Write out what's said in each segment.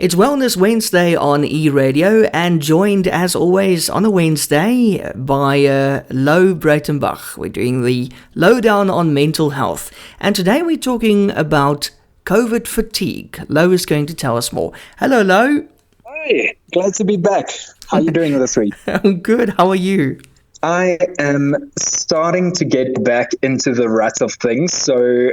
It's Wellness Wednesday on E-Radio and joined as always on a Wednesday by Louw Breytenbach. We're doing the Louwdown on mental health. And today we're talking about COVID fatigue. Louw is going to tell us more. Hello, Louw. Hi, glad to be back. How are you doing this week? I'm good. How are you? I am starting to get back into the rut of things. So,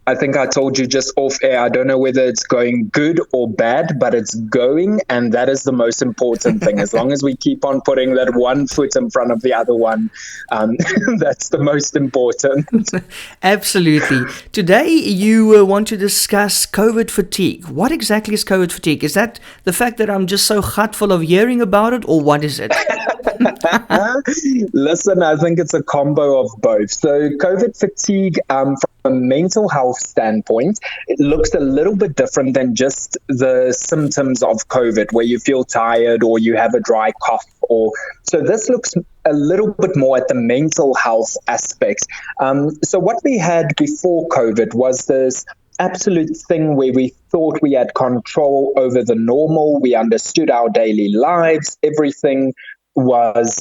I think I told you just off air, I don't know whether it's going good or bad, but it's going, and that is the most important thing. As long as we keep on putting that one foot in front of the other one, that's the most important. Absolutely. Today, you want to discuss COVID fatigue. What exactly is COVID fatigue? Is that the fact that I'm just so full of hearing about it, or what is it? Listen, I think it's a combo of both. So COVID fatigue, from a mental health standpoint, it looks a little bit different than just the symptoms of COVID, where you feel tired or you have a dry cough. So this looks a little bit more at the mental health aspects. So what we had before COVID was this absolute thing where we thought we had control over the normal. We understood our daily lives. Everything was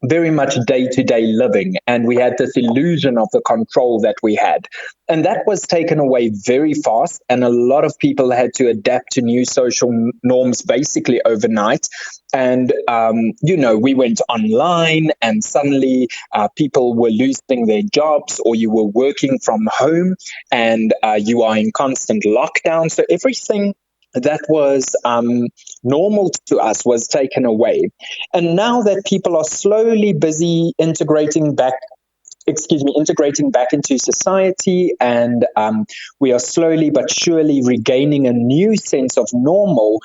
very much day-to-day living, and we had this illusion of the control that we had. And that was taken away very fast, and a lot of people had to adapt to new social norms basically overnight. And, we went online, and suddenly people were losing their jobs, or you were working from home, and you are in constant lockdown. So everything that was normal to us was taken away. And now that people are slowly busy integrating back into society, and we are slowly but surely regaining a new sense of normal,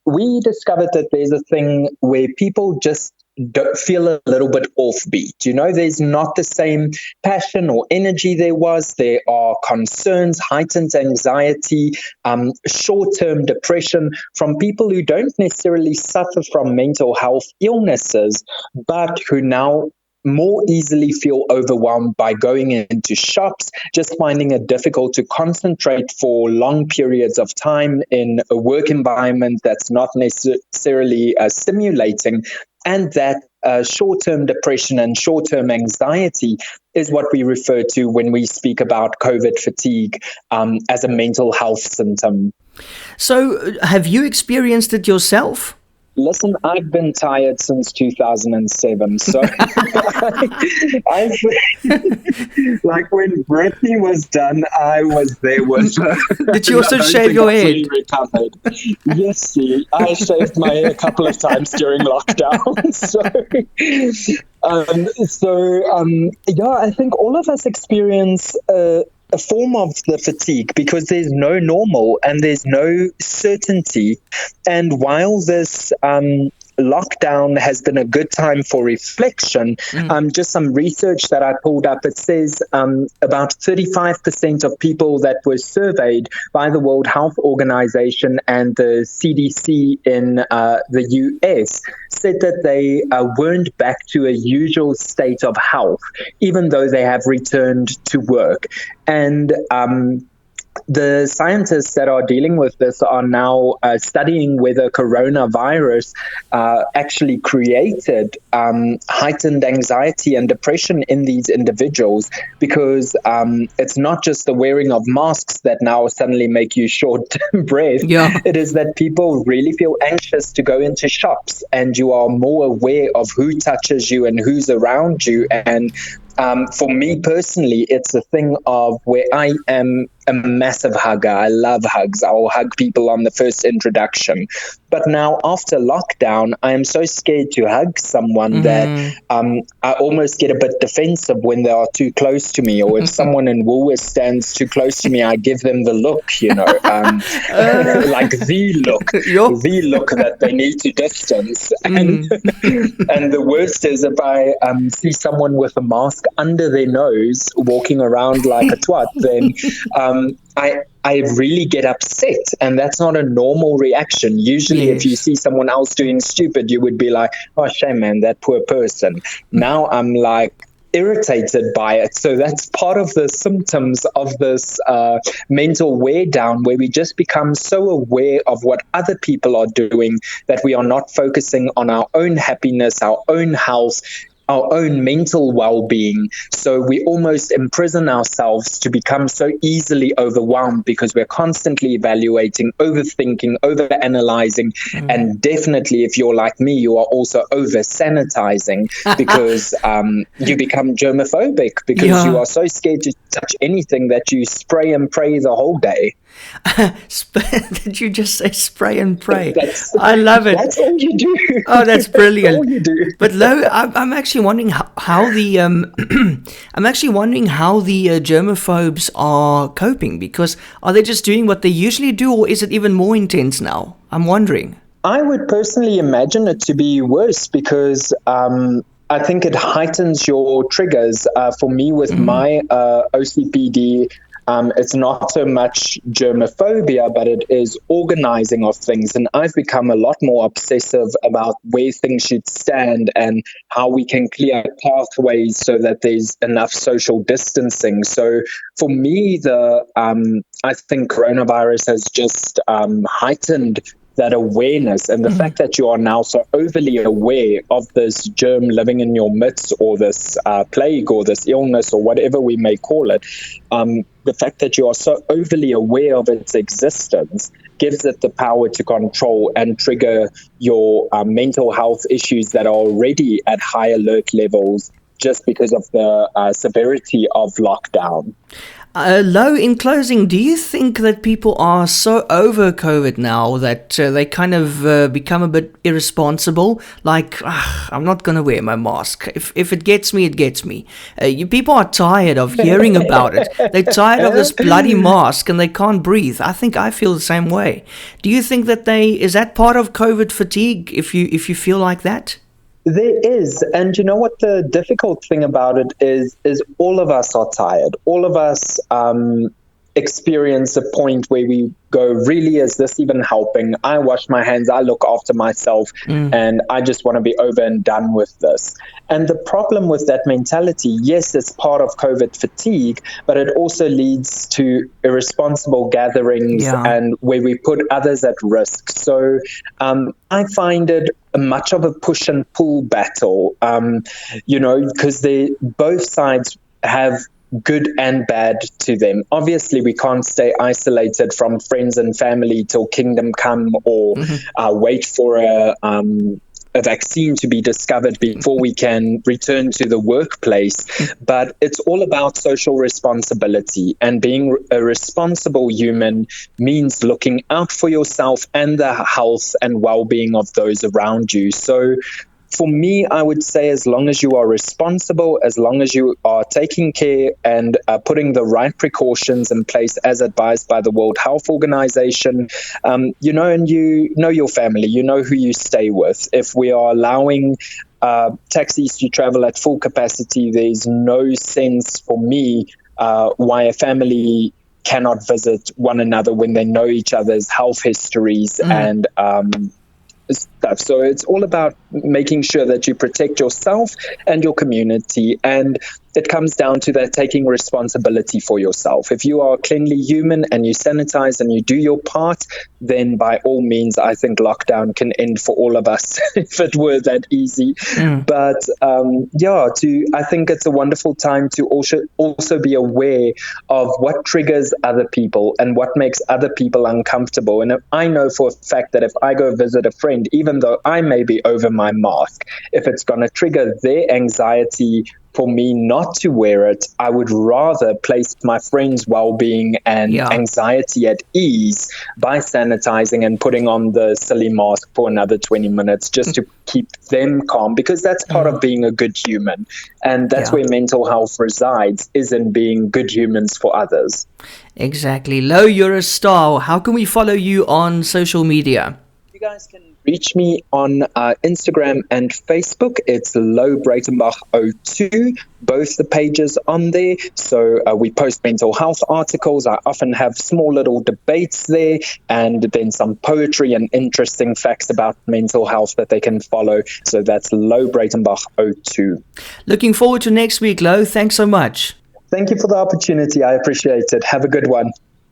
we discovered that there's a thing where people just don't feel a little bit offbeat. There's not the same passion or energy there was. There are concerns, heightened anxiety, short-term depression from people who don't necessarily suffer from mental health illnesses, but who now more easily feel overwhelmed by going into shops, just finding it difficult to concentrate for long periods of time in a work environment that's not necessarily stimulating. And that short-term depression and short-term anxiety is what we refer to when we speak about COVID fatigue as a mental health symptom. So have you experienced it yourself? Listen, I've been tired since 2007. So I've like when Britney was done, I was there with her. Did you also shave your head? Recovered. Yes, see, I shaved my hair a couple of times during lockdown. I think all of us experience a form of the fatigue because there's no normal and there's no certainty. And while this lockdown has been a good time for reflection, just some research that I pulled up, it says about 35% of people that were surveyed by the World Health Organization and the CDC in the US said that they weren't back to a usual state of health, even though they have returned to work. And the scientists that are dealing with this are now studying whether coronavirus actually created heightened anxiety and depression in these individuals, because it's not just the wearing of masks that now suddenly make you short breath. Yeah. It is that people really feel anxious to go into shops, and you are more aware of who touches you and who's around you. And for me personally, it's a thing of where I am a massive hugger. I love hugs. I'll hug people on the first introduction. But now after lockdown, I am so scared to hug someone that I almost get a bit defensive when they are too close to me, or if someone in Woolworths stands too close to me, I give them the look, like the look that they need to distance. And the worst is if I see someone with a mask under their nose walking around like a twat, then I really get upset, and that's not a normal reaction. Usually, if you see someone else doing stupid, you would be like, oh, shame, man, that poor person. Now I'm like, irritated by it. So that's part of the symptoms of this mental wear down, where we just become so aware of what other people are doing that we are not focusing on our own happiness, our own health, our own mental well-being. So we almost imprison ourselves to become so easily overwhelmed because we're constantly evaluating, overthinking, overanalyzing, and definitely, if you're like me, you are also over-sanitizing because you become germophobic because you are so scared to touch anything that you spray and pray the whole day. Did you just say spray and pray? I love it. That's all you do. Oh, that's brilliant. That's all you do. But Louw, I'm actually wondering how the germaphobes are coping, because are they just doing what they usually do, or is it even more intense now? I'm wondering. I would personally imagine it to be worse because I think it heightens your triggers. For me, with my OCPD, it's not so much germophobia, but it is organizing of things. And I've become a lot more obsessive about where things should stand and how we can clear pathways so that there's enough social distancing. So for me, I think coronavirus has just heightened that awareness, and the fact that you are now so overly aware of this germ living in your midst, or this plague, or this illness, or whatever we may call it, the fact that you are so overly aware of its existence gives it the power to control and trigger your mental health issues that are already at high alert levels just because of the severity of lockdown. Louw, in closing, do you think that people are so over COVID now that they kind of become a bit irresponsible? Like, I'm not going to wear my mask. If it gets me, it gets me. People are tired of hearing about it. They're tired of this bloody mask and they can't breathe. I think I feel the same way. Do you think that is that part of COVID fatigue, if you feel like that? There is. And you know what the difficult thing about it is all of us are tired. All of us experience a point where we go, really, is this even helping? I wash my hands, I look after myself, and I just want to be over and done with this. And the problem with that mentality, yes, it's part of COVID fatigue, but it also leads to irresponsible gatherings and where we put others at risk. So I find it much of a push and pull battle, because both sides have good and bad to them. Obviously, we can't stay isolated from friends and family till kingdom come, or wait for a vaccine to be discovered before we can return to the workplace. But it's all about social responsibility, and being a responsible human means looking out for yourself and the health and well-being of those around you. So for me, I would say, as long as you are responsible, as long as you are taking care and putting the right precautions in place as advised by the World Health Organization, and you know your family, you know who you stay with. If we are allowing taxis to travel at full capacity, there's no sense for me why a family cannot visit one another when they know each other's health histories and stuff. So it's all about making sure that you protect yourself and your community, and it comes down to that taking responsibility for yourself. If you are a cleanly human and you sanitize and you do your part, then by all means, I think lockdown can end for all of us if it were that easy. But I think it's a wonderful time to also be aware of what triggers other people and what makes other people uncomfortable. And I know for a fact that if I go visit a friend, even though I may be over my mask, if it's going to trigger their anxiety for me not to wear it, I would rather place my friend's well-being and anxiety at ease by sanitizing and putting on the silly mask for another 20 minutes just to keep them calm, because that's part of being a good human. And that's where mental health resides, is in being good humans for others. Exactly. Louw, you're a star. How can we follow you on social media? You guys can reach me on Instagram and Facebook. It's Louw Breytenbach 02, both the pages on there. So we post mental health articles. I often have small little debates there, and then some poetry and interesting facts about mental health that they can follow. So that's Louw Breytenbach 02. Looking forward to next week, Louw. Thanks so much. Thank you for the opportunity. I appreciate it. Have a good one.